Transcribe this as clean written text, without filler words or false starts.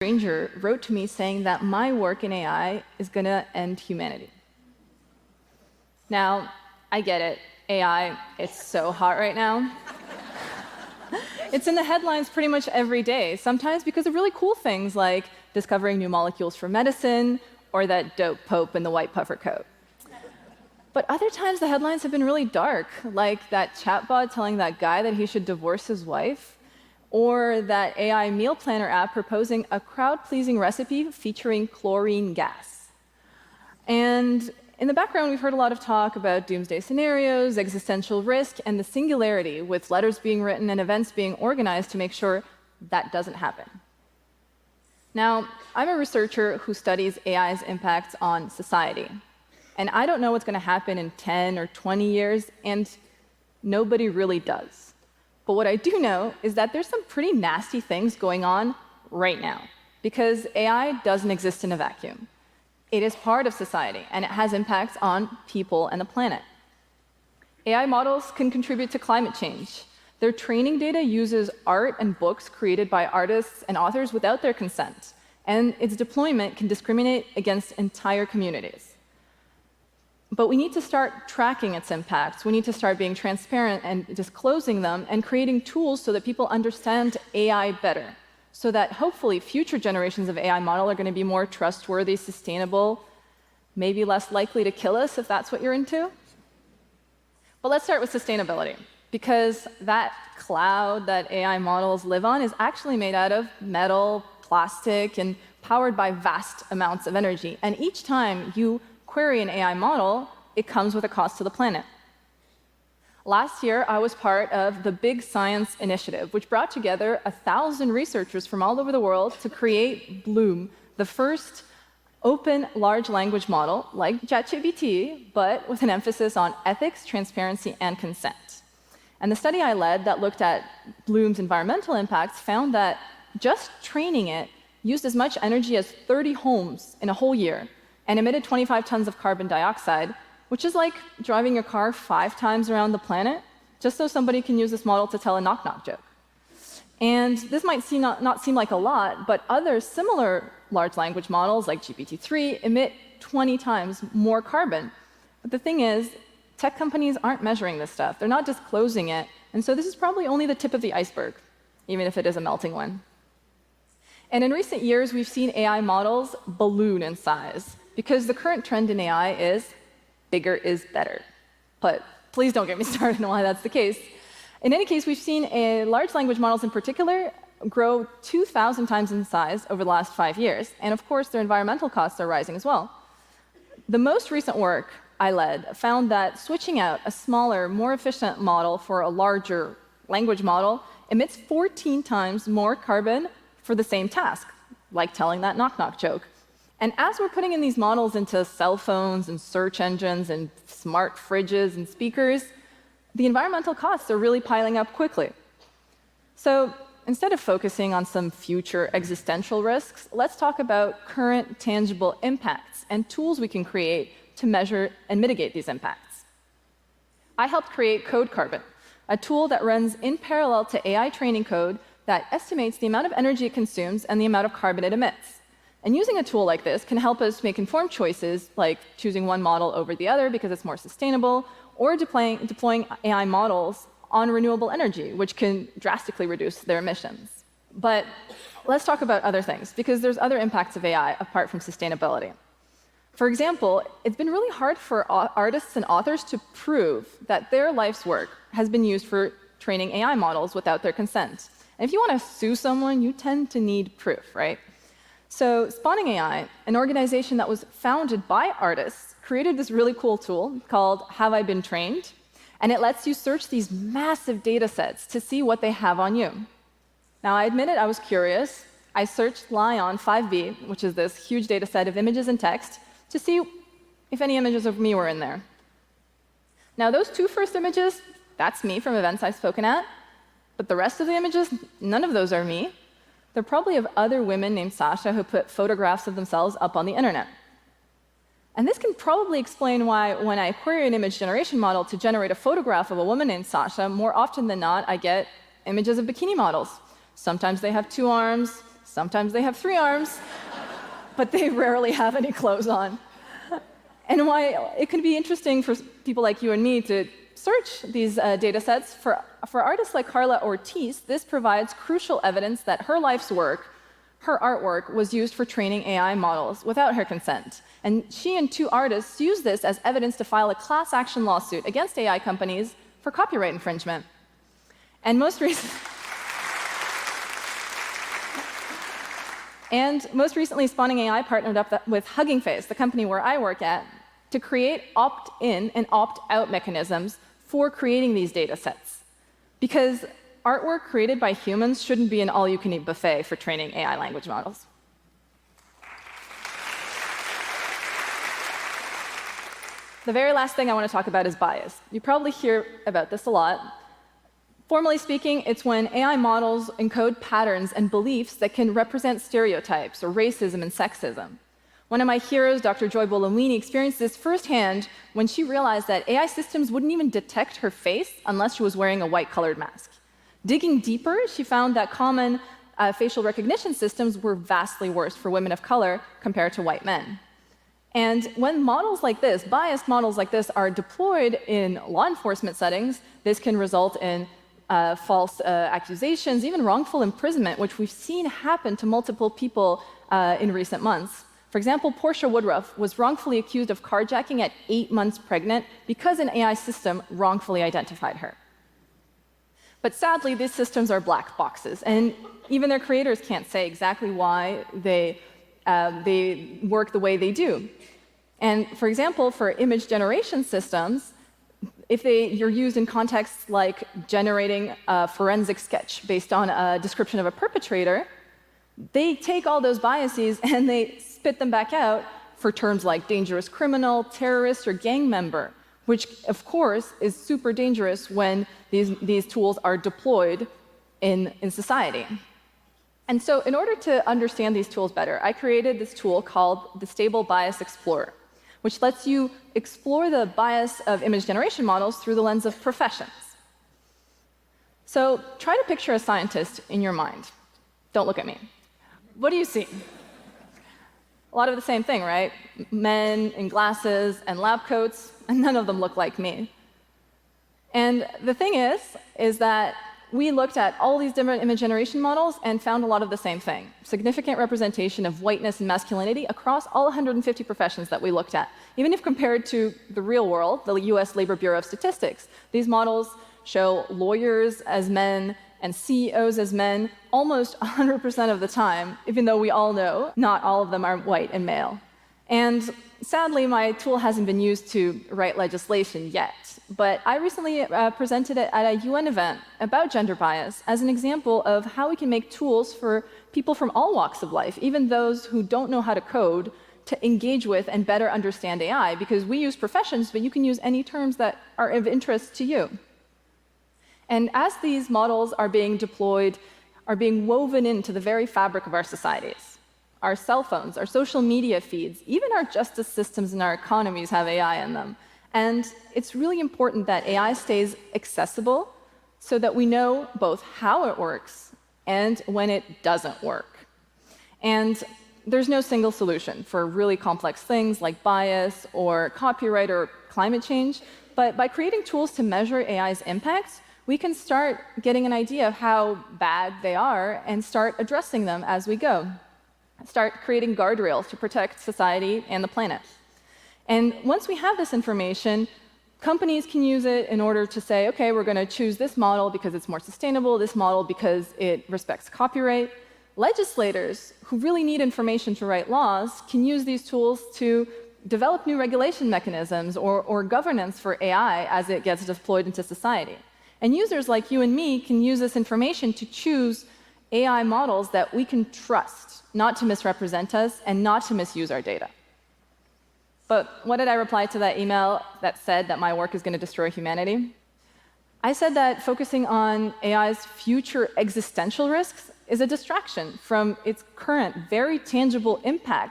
stranger wrote to me saying that my work in AI is going to end humanity. Now, I get it. AI, it's so hot right now. It's in the headlines pretty much every day, sometimes because of really cool things like discovering new molecules for medicine or that dope pope in the white puffer coat. But other times the headlines have been really dark, like that chatbot telling that guy that he should divorce his wife, or that AI meal planner app proposing a crowd-pleasing recipe featuring chlorine gas. And in the background, we've heard a lot of talk about doomsday scenarios, existential risk, and the singularity, with letters being written and events being organized to make sure that doesn't happen. Now, I'm a researcher who studies AI's impacts on society. And I don't know what's going to happen in 10 or 20 years, and nobody really does. But what I do know is that there's some pretty nasty things going on right now, because AI doesn't exist in a vacuum. It is part of society, and it has impacts on people and the planet. AI models can contribute to climate change. Their training data uses art and books created by artists and authors without their consent, and its deployment can discriminate against entire communities. But we need to start tracking its impacts. We need to start being transparent and disclosing them and creating tools so that people understand AI better, so that hopefully future generations of AI model are going to be more trustworthy, sustainable, maybe less likely to kill us if that's what you're into. But let's start with sustainability, because that cloud that AI models live on is actually made out of metal, plastic, and powered by vast amounts of energy. And each time you query an AI model, it comes with a cost to the planet. Last year, I was part of the Big Science Initiative, which brought together 1,000 researchers from all over the world to create Bloom, the first open large language model like ChatGPT, but with an emphasis on ethics, transparency, and consent. And the study I led that looked at Bloom's environmental impacts found that just training it used as much energy as 30 homes in a whole year, and emitted 25 tons of carbon dioxide, which is like driving your car 5 times around the planet, just so somebody can use this model to tell a knock-knock joke. And this might not seem like a lot, but other similar large language models, like GPT-3, emit 20 times more carbon. But the thing is, tech companies aren't measuring this stuff. They're not disclosing it, and so this is probably only the tip of the iceberg, even if it is a melting one. And in recent years, we've seen AI models balloon in size, because the current trend in AI is bigger is better. But please don't get me started on why that's the case. In any case, we've seen large language models in particular grow 2,000 times in size over the last 5 years. And of course, their environmental costs are rising as well. The most recent work I led found that switching out a smaller, more efficient model for a larger language model emits 14 times more carbon for the same task, like telling that knock-knock joke. And as we're putting in these models into cell phones and search engines and smart fridges and speakers, the environmental costs are really piling up quickly. So instead of focusing on some future existential risks, let's talk about current tangible impacts and tools we can create to measure and mitigate these impacts. I helped create Code Carbon, a tool that runs in parallel to AI training code that estimates the amount of energy it consumes and the amount of carbon it emits. And using a tool like this can help us make informed choices, like choosing one model over the other because it's more sustainable, or deploying AI models on renewable energy, which can drastically reduce their emissions. But let's talk about other things, because there's other impacts of AI apart from sustainability. For example, it's been really hard for artists and authors to prove that their life's work has been used for training AI models without their consent. And if you want to sue someone, you tend to need proof, right? So Spawning AI, an organization that was founded by artists, created this really cool tool called Have I Been Trained? And it lets you search these massive data sets to see what they have on you. Now, I admit it, I was curious. I searched Lion 5B, which is this huge data set of images and text, to see if any images of me were in there. Now, those 2 first images, that's me from events I've spoken at. But the rest of the images, none of those are me. They're probably of other women named Sasha who put photographs of themselves up on the internet. And this can probably explain why when I query an image generation model to generate a photograph of a woman named Sasha, more often than not, I get images of bikini models. Sometimes they have 2 arms, sometimes they have 3 arms, but they rarely have any clothes on. And why it can be interesting for people like you and me to search these data sets, for artists like Carla Ortiz, this provides crucial evidence that her life's work, her artwork, was used for training AI models without her consent. And she and 2 artists used this as evidence to file a class action lawsuit against AI companies for copyright infringement. And most recently, Spawning AI partnered up with Hugging Face, the company where I work at, to create opt-in and opt-out mechanisms for creating these data sets. Because artwork created by humans shouldn't be an all-you-can-eat buffet for training AI language models. The very last thing I want to talk about is bias. You probably hear about this a lot. Formally speaking, it's when AI models encode patterns and beliefs that can represent stereotypes or racism and sexism. One of my heroes, Dr. Joy Buolamwini, experienced this firsthand when she realized that AI systems wouldn't even detect her face unless she was wearing a white-colored mask. Digging deeper, she found that common facial recognition systems were vastly worse for women of color compared to white men. And when models like this, biased models like this, are deployed in law enforcement settings, this can result in false accusations, even wrongful imprisonment, which we've seen happen to multiple people in recent months. For example, Portia Woodruff was wrongfully accused of carjacking at 8 months pregnant because an AI system wrongfully identified her. But sadly, these systems are black boxes, and even their creators can't say exactly why they work the way they do. And for example, for image generation systems, if you're used in contexts like generating a forensic sketch based on a description of a perpetrator, they take all those biases and they spit them back out for terms like dangerous criminal, terrorist, or gang member, which, of course, is super dangerous when these tools are deployed in society. And so in order to understand these tools better, I created this tool called the Stable Bias Explorer, which lets you explore the bias of image generation models through the lens of professions. So try to picture a scientist in your mind. Don't look at me. What do you see? A lot of the same thing, right? Men in glasses and lab coats, and none of them look like me. And the thing is that we looked at all these different image generation models and found a lot of the same thing. Significant representation of whiteness and masculinity across all 150 professions that we looked at. Even if compared to the real world, the US Labor Bureau of Statistics, these models show lawyers as men and CEOs as men almost 100% of the time, even though we all know not all of them are white and male. And sadly, my tool hasn't been used to write legislation yet, but I recently presented it at a UN event about gender bias as an example of how we can make tools for people from all walks of life, even those who don't know how to code, to engage with and better understand AI, because we use professions, but you can use any terms that are of interest to you. And as these models are being deployed, are being woven into the very fabric of our societies, our cell phones, our social media feeds, even our justice systems and our economies have AI in them. And it's really important that AI stays accessible so that we know both how it works and when it doesn't work. And there's no single solution for really complex things like bias or copyright or climate change, but by creating tools to measure AI's impacts, we can start getting an idea of how bad they are and start addressing them as we go. Start creating guardrails to protect society and the planet. And once we have this information, companies can use it in order to say, okay, we're going to choose this model because it's more sustainable, this model because it respects copyright. Legislators who really need information to write laws can use these tools to develop new regulation mechanisms or governance for AI as it gets deployed into society. And users like you and me can use this information to choose AI models that we can trust, not to misrepresent us and not to misuse our data. But what did I reply to that email that said that my work is going to destroy humanity? I said that focusing on AI's future existential risks is a distraction from its current, very tangible impact